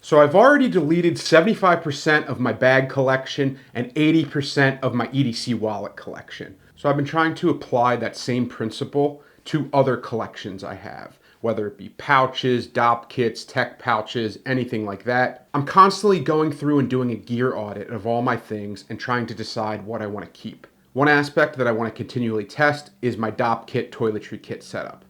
So I've already deleted 75% of my bag collection and 80% of my EDC wallet collection. So I've been trying to apply that same principle to other collections I have, whether it be pouches, dopp kits, tech pouches, anything like that. I'm constantly going through and doing a gear audit of all my things and trying to decide what I want to keep. One aspect that I want to continually test is my dopp kit toiletry kit setup.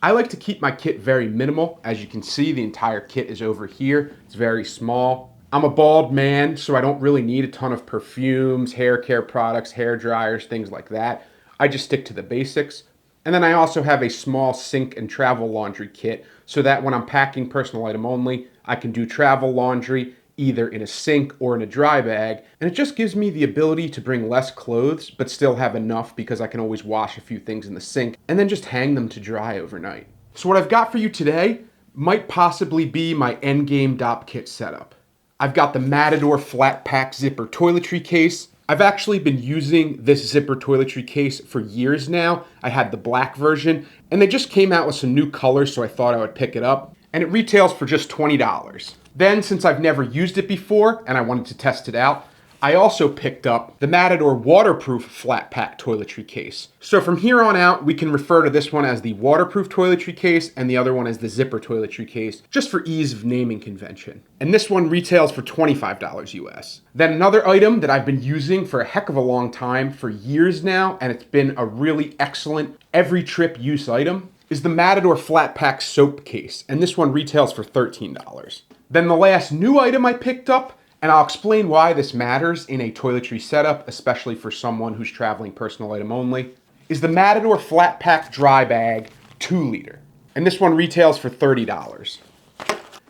I like to keep my kit very minimal. As you can see, the entire kit is over here. It's very small. I'm a bald man, so I don't really need a ton of perfumes, hair care products, hair dryers, things like that. I just stick to the basics. And then I also have a small sink and travel laundry kit so that when I'm packing personal item only, I can do travel laundry either in a sink or in a dry bag. And it just gives me the ability to bring less clothes, but still have enough because I can always wash a few things in the sink and then just hang them to dry overnight. So what I've got for you today might possibly be my Endgame dopp kit setup. I've got the Matador FlatPak Zipper Toiletry Case. I've actually been using this Zipper Toiletry Case for years now. I had the black version, and they just came out with some new colors, so I thought I would pick it up. And it retails for just $20. Then, since I've never used it before, and I wanted to test it out, I also picked up the Matador Waterproof FlatPak Toiletry Case. So from here on out, we can refer to this one as the Waterproof Toiletry Case and the other one as the Zipper Toiletry Case, just for ease of naming convention. And this one retails for $25 US. Then another item that I've been using for a heck of a long time, for years now, and it's been a really excellent every trip use item, is the Matador FlatPak Soap Case, and this one retails for $13. Then the last new item I picked up, and I'll explain why this matters in a toiletry setup, especially for someone who's traveling personal item only, is the Matador FlatPak Dry Bag 2-liter. And this one retails for $30.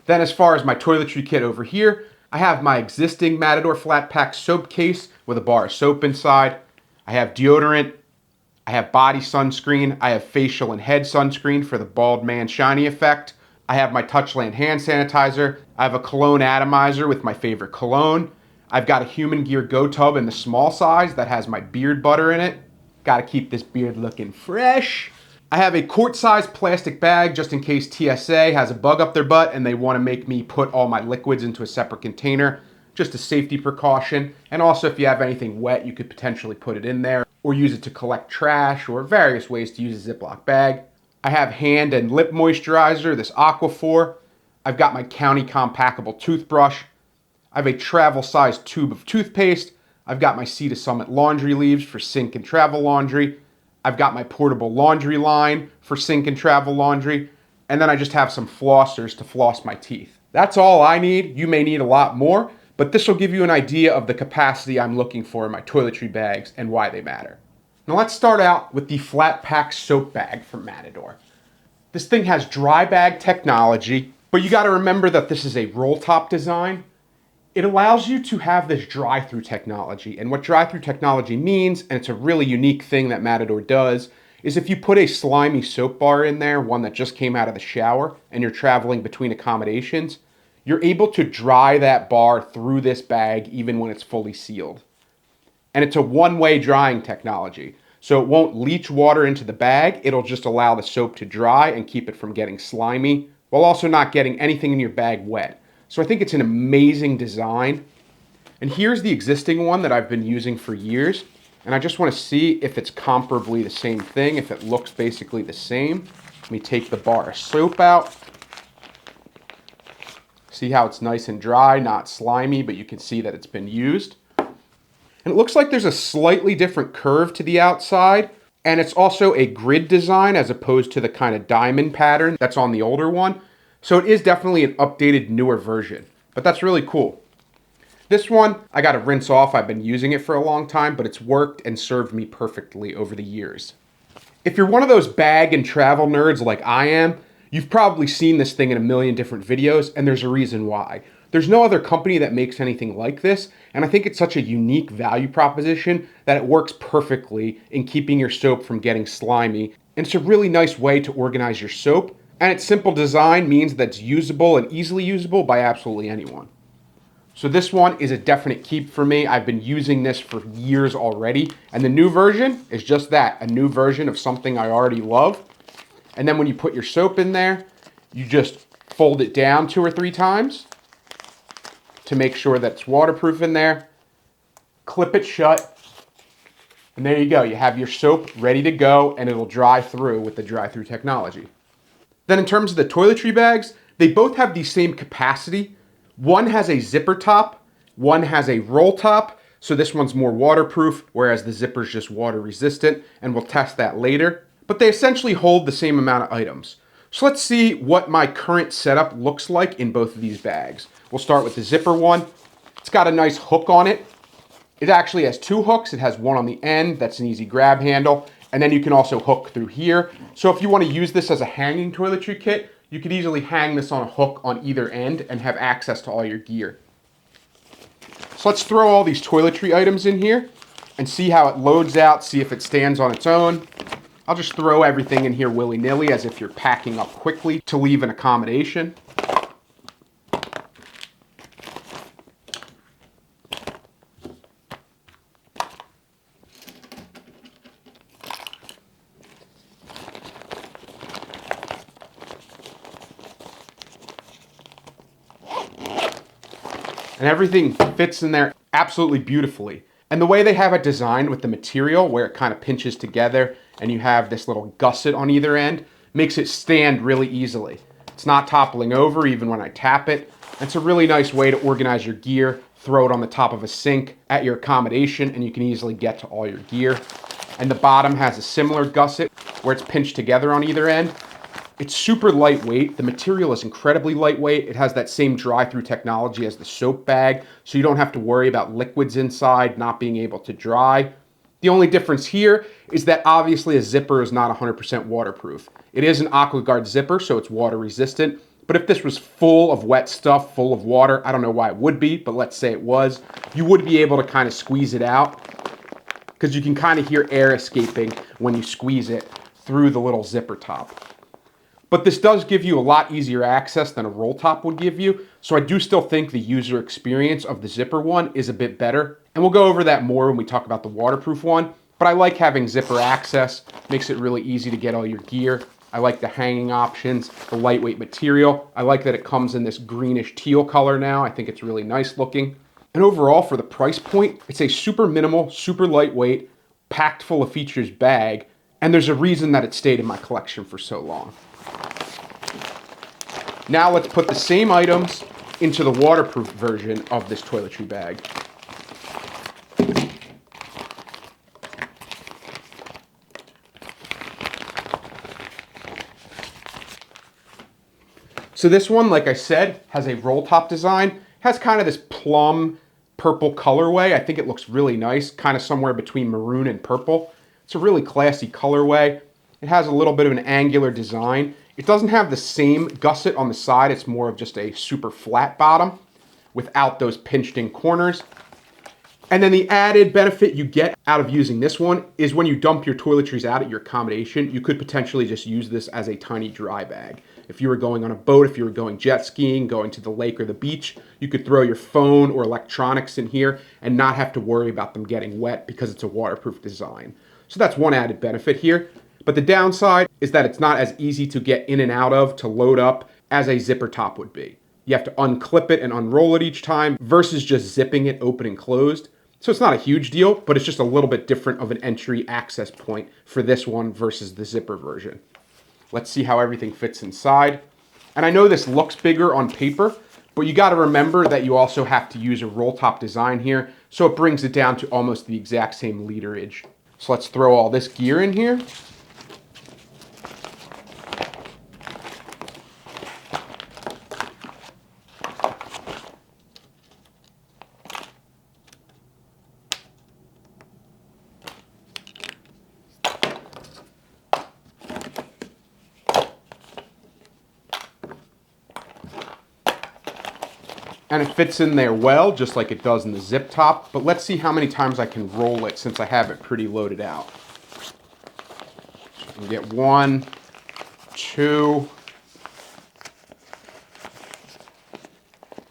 Then as far as my toiletry kit over here, I have my existing Matador FlatPak Soap Case with a bar of soap inside. I have deodorant. I have body sunscreen. I have facial and head sunscreen for the bald man shiny effect. I have my Touchland hand sanitizer. I have a cologne atomizer with my favorite cologne. I've got a Human Gear Go Tub in the small size that has my beard butter in it. Gotta keep this beard looking fresh. I have a quart-sized plastic bag just in case TSA has a bug up their butt and they want to make me put all my liquids into a separate container. Just a safety precaution. And also if you have anything wet, you could potentially put it in there or use it to collect trash or various ways to use a Ziploc bag. I have hand and lip moisturizer, this Aquaphor. I've got my County Compactable toothbrush. I have a travel-sized tube of toothpaste. I've got my Sea to Summit laundry leaves for sink and travel laundry. I've got my portable laundry line for sink and travel laundry. And then I just have some flossers to floss my teeth. That's all I need. You may need a lot more, but this will give you an idea of the capacity I'm looking for in my toiletry bags and why they matter. Now let's start out with the FlatPak Soap Bag from Matador. This thing has dry bag technology, but you gotta remember that this is a roll top design. It allows you to have this dry-through technology, and what dry-through technology means, and it's a really unique thing that Matador does, is if you put a slimy soap bar in there, one that just came out of the shower, and you're traveling between accommodations, you're able to dry that bar through this bag even when it's fully sealed. And it's a one-way drying technology. So it won't leach water into the bag, it'll just allow the soap to dry and keep it from getting slimy, while also not getting anything in your bag wet. So I think it's an amazing design. And here's the existing one that I've been using for years. And I just want to see if it's comparably the same thing, if it looks basically the same. Let me take the bar of soap out. See how it's nice and dry, not slimy, but you can see that it's been used. And it looks like there's a slightly different curve to the outside, and it's also a grid design as opposed to the kind of diamond pattern that's on the older one. So it is definitely an updated, newer version, but that's really cool. This one, I gotta rinse off. I've been using it for a long time, but it's worked and served me perfectly over the years. If you're one of those bag and travel nerds like I am, you've probably seen this thing in a million different videos, and there's a reason why. There's no other company that makes anything like this, and I think it's such a unique value proposition that it works perfectly in keeping your soap from getting slimy, and it's a really nice way to organize your soap, and its simple design means that it's usable and easily usable by absolutely anyone. So this one is a definite keep for me. I've been using this for years already, and the new version is just that, a new version of something I already love. And then when you put your soap in there, you just fold it down 2 or 3 times, to make sure that it's waterproof in there. Clip it shut. And there you go. You have your soap ready to go, and it'll dry through with the dry-through technology. Then in terms of the toiletry bags, they both have the same capacity. One has a zipper top, one has a roll top. So this one's more waterproof, whereas the zipper's just water resistant, and we'll test that later. But they essentially hold the same amount of items. So let's see what my current setup looks like in both of these bags. We'll start with the zipper one. It's got a nice hook on it. It actually has two hooks. It has one on the end, that's an easy grab handle, and then you can also hook through here. So if you want to use this as a hanging toiletry kit, you could easily hang this on a hook on either end and have access to all your gear. So let's throw all these toiletry items in here and see how it loads out, see if it stands on its own. I'll just throw everything in here willy-nilly as if you're packing up quickly to leave an accommodation. And everything fits in there absolutely beautifully. And the way they have it designed with the material where it kind of pinches together and you have this little gusset on either end makes it stand really easily. It's not toppling over even when I tap it. It's a really nice way to organize your gear, throw it on the top of a sink at your accommodation, and you can easily get to all your gear. And the bottom has a similar gusset where it's pinched together on either end. It's super lightweight. The material is incredibly lightweight. It has that same dry-through technology as the soap bag, so you don't have to worry about liquids inside not being able to dry. The only difference here is that obviously a zipper is not 100% waterproof. It is an AquaGuard zipper, so it's water resistant. But if this was full of wet stuff, full of water, I don't know why it would be, but let's say it was, you would be able to kind of squeeze it out because you can kind of hear air escaping when you squeeze it through the little zipper top. But this does give you a lot easier access than a roll top would give you. So I do still think the user experience of the zipper one is a bit better. And we'll go over that more when we talk about the waterproof one. But I like having zipper access. Makes it really easy to get all your gear. I like the hanging options, the lightweight material. I like that it comes in this greenish teal color now. I think it's really nice looking. And overall, for the price point, it's a super minimal, super lightweight, packed full of features bag. And there's a reason that it stayed in my collection for so long. Now let's put the same items into the waterproof version of this toiletry bag. So this one, like I said, has a roll top design, has kind of this plum purple colorway. I think it looks really nice, kind of somewhere between maroon and purple. It's a really classy colorway. It has a little bit of an angular design. It doesn't have the same gusset on the side. It's more of just a super flat bottom without those pinched in corners. And then the added benefit you get out of using this one is when you dump your toiletries out at your accommodation, you could potentially just use this as a tiny dry bag. If you were going on a boat, if you were going jet skiing, going to the lake or the beach, you could throw your phone or electronics in here and not have to worry about them getting wet because it's a waterproof design. So that's one added benefit here. But the downside is that it's not as easy to get in and out of to load up as a zipper top would be. You have to unclip it and unroll it each time versus just zipping it open and closed. So it's not a huge deal, but it's just a little bit different of an entry access point for this one versus the zipper version. Let's see how everything fits inside. And I know this looks bigger on paper, but you got to remember that you also have to use a roll top design here, so it brings it down to almost the exact same literage. So let's throw all this gear in here. And it fits in there well, just like it does in the zip top. But let's see how many times I can roll it since I have it pretty loaded out. So I can get 1, 2.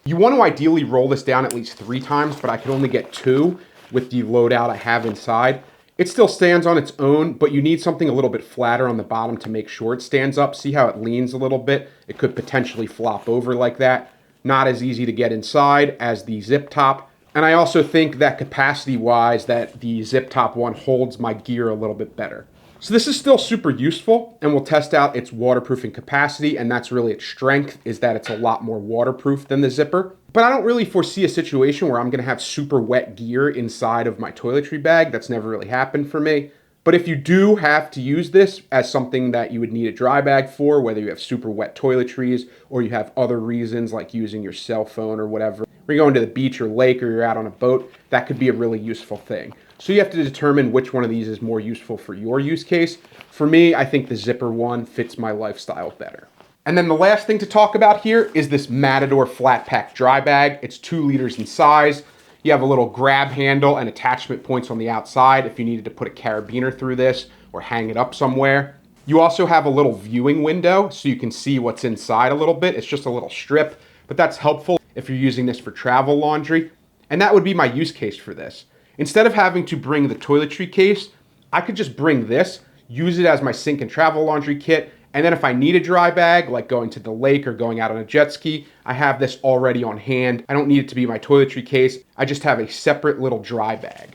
You want to ideally roll this down at least 3 times, but I could only get 2 with the loadout I have inside. It still stands on its own, but you need something a little bit flatter on the bottom to make sure it stands up. See how it leans a little bit? It could potentially flop over like that. not as easy to get inside as the zip top. And I also think that capacity-wise that the zip top one holds my gear a little bit better. So this is still super useful, and we'll test out its waterproofing capacity, and that's really its strength, is that it's a lot more waterproof than the zipper. But I don't really foresee a situation where I'm gonna have super wet gear inside of my toiletry bag. That's never really happened for me. But if you do have to use this as something that you would need a dry bag for, whether you have super wet toiletries or you have other reasons like using your cell phone or whatever, when you're going to the beach or lake or you're out on a boat, that could be a really useful thing. So you have to determine which one of these is more useful for your use case. For me, I think the zipper one fits my lifestyle better. And then the last thing to talk about here is this Matador FlatPak dry bag. It's 2 liters in size. You have a little grab handle and attachment points on the outside if you needed to put a carabiner through this or hang it up somewhere. You also have a little viewing window so you can see what's inside a little bit. It's just a little strip, but that's helpful if you're using this for travel laundry. And that would be my use case for this. Instead of having to bring the toiletry case, I could just bring this, use it as my sink and travel laundry kit, and then if I need a dry bag, like going to the lake or going out on a jet ski, I have this already on hand. I don't need it to be my toiletry case. I just have a separate little dry bag.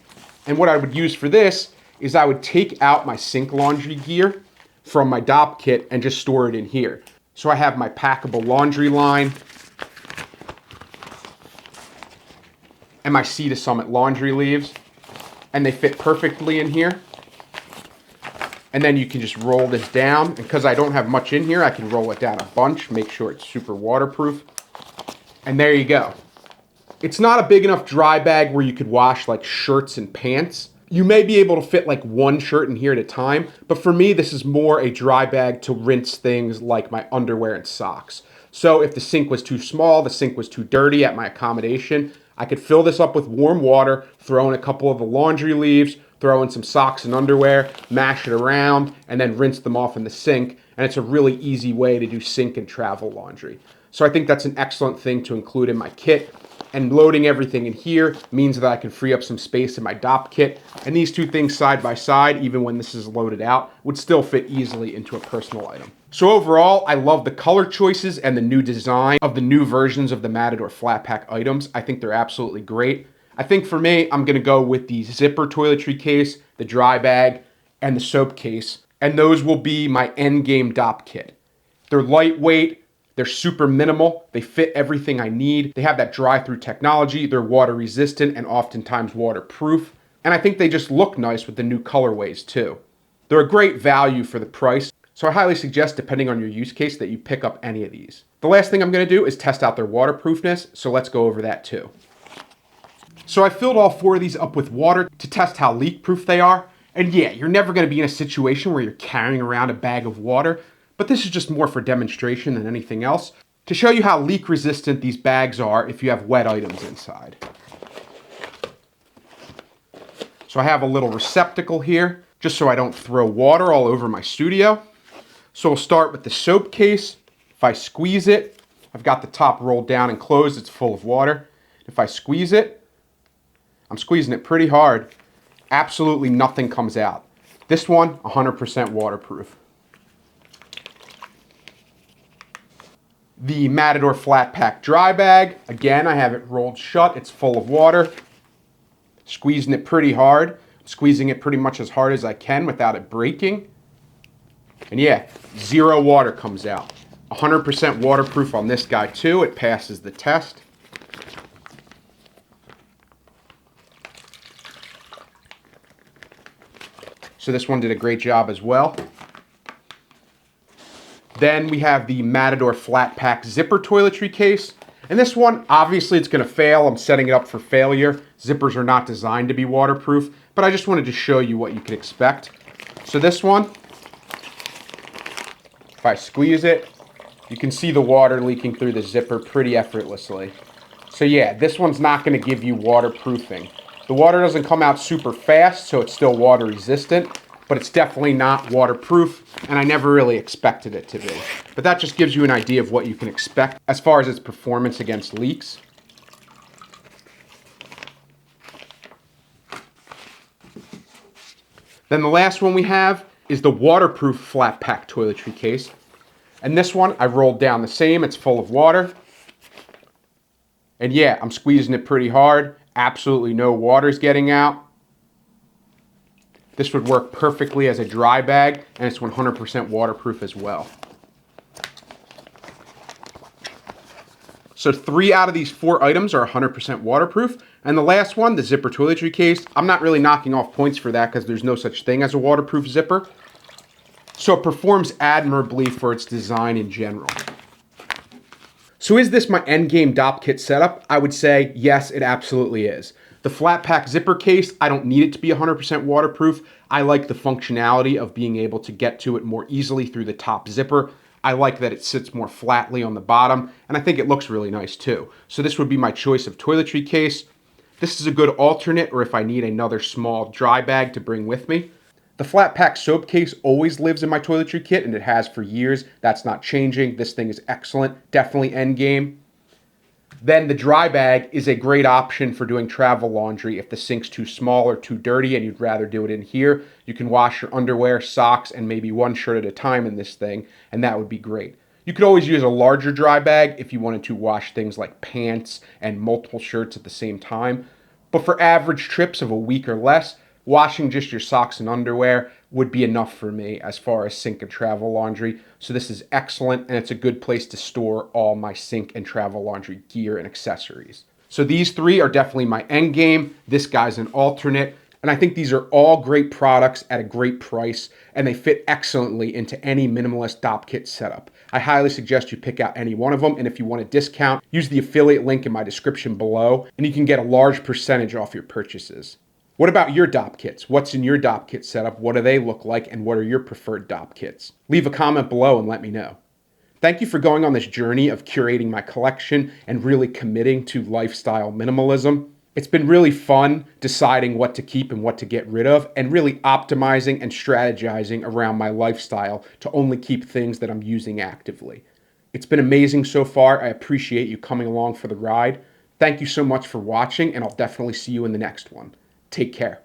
And what I would use for this is I would take out my sink laundry gear from my dopp kit and just store it in here. So I have my packable laundry line and my Sea to Summit laundry leaves, and they fit perfectly in here. And then you can just roll this down. And because I don't have much in here, I can roll it down a bunch, make sure it's super waterproof. And there you go. It's not a big enough dry bag where you could wash like shirts and pants. You may be able to fit like one shirt in here at a time, but for me, this is more a dry bag to rinse things like my underwear and socks. So if the sink was too small, the sink was too dirty at my accommodation, I could fill this up with warm water, throw in a couple of the laundry leaves, throw in some socks and underwear, mash it around, and then rinse them off in the sink. And it's a really easy way to do sink and travel laundry. So I think that's an excellent thing to include in my kit. And loading everything in here means that I can free up some space in my dopp kit. And these two things side by side, even when this is loaded out, would still fit easily into a personal item. So overall, I love the color choices and the new design of the new versions of the Matador FlatPak items. I think they're absolutely great. I think for me, I'm gonna go with the Zipper Toiletry Case, the dry bag, and the soap case. And those will be my Endgame dopp kit. They're lightweight, they're super minimal, they fit everything I need. They have that dry-through technology, they're water resistant and oftentimes waterproof. And I think they just look nice with the new colorways too. They're a great value for the price, so I highly suggest, depending on your use case, that you pick up any of these. The last thing I'm gonna do is test out their waterproofness, so let's go over that too. So I filled all 4 of these up with water to test how leak-proof they are. And yeah, you're never gonna be in a situation where you're carrying around a bag of water, but this is just more for demonstration than anything else, to show you how leak-resistant these bags are if you have wet items inside. So I have a little receptacle here, just so I don't throw water all over my studio. So we'll start with the soap case. If I squeeze it, I've got the top rolled down and closed, it's full of water. If I squeeze it, I'm squeezing it pretty hard, absolutely nothing comes out. This one, 100% waterproof. The Matador FlatPak dry bag, again, I have it rolled shut, it's full of water. Squeezing it pretty hard, squeezing it pretty much as hard as I can without it breaking. And yeah, 0 water comes out. 100% waterproof on this guy too, it passes the test. So this one did a great job as well. Then we have the Matador FlatPak Zipper Toiletry Case. And this one, obviously it's gonna fail. I'm setting it up for failure. Zippers are not designed to be waterproof, but I just wanted to show you what you can expect. So this one, if I squeeze it, you can see the water leaking through the zipper pretty effortlessly. So yeah, this one's not gonna give you waterproofing. The water doesn't come out super fast, so it's still water resistant, but it's definitely not waterproof, and I never really expected it to be. But that just gives you an idea of what you can expect as far as its performance against leaks. Then the last one we have is the Waterproof FlatPak Toiletry Case. And this one, I rolled down the same, it's full of water. And yeah, I'm squeezing it pretty hard. Absolutely no water's getting out. This would work perfectly as a dry bag, and it's 100% waterproof as well. So 3 out of these 4 items are 100% waterproof. And the last one, the Zipper Toiletry Case, I'm not really knocking off points for that because there's no such thing as a waterproof zipper. So it performs admirably for its design in general. So is this my endgame dopp kit setup? I would say yes, it absolutely is. The FlatPak zipper case, I don't need it to be 100% waterproof. I like the functionality of being able to get to it more easily through the top zipper. I like that it sits more flatly on the bottom, and I think it looks really nice too. So this would be my choice of toiletry case. This is a good alternate, or if I need another small dry bag to bring with me. The FlatPak Soap Case always lives in my toiletry kit, and it has for years. That's not changing. This thing is excellent. Definitely endgame. Then the dry bag is a great option for doing travel laundry. If the sink's too small or too dirty and you'd rather do it in here, you can wash your underwear, socks, and maybe one shirt at a time in this thing, and that would be great. You could always use a larger dry bag if you wanted to wash things like pants and multiple shirts at the same time. But for average trips of a week or less, washing just your socks and underwear would be enough for me as far as sink and travel laundry. So this is excellent, and it's a good place to store all my sink and travel laundry gear and accessories. So these 3 are definitely my end game. This guy's an alternate. And I think these are all great products at a great price, and they fit excellently into any minimalist dopp kit setup. I highly suggest you pick out any one of them, and if you want a discount, use the affiliate link in my description below, and you can get a large percentage off your purchases. What about your dopp kits? What's in your dopp kit setup? What do they look like? And what are your preferred dopp kits? Leave a comment below and let me know. Thank you for going on this journey of curating my collection and really committing to lifestyle minimalism. It's been really fun deciding what to keep and what to get rid of, and really optimizing and strategizing around my lifestyle to only keep things that I'm using actively. It's been amazing so far. I appreciate you coming along for the ride. Thank you so much for watching, and I'll definitely see you in the next one. Take care.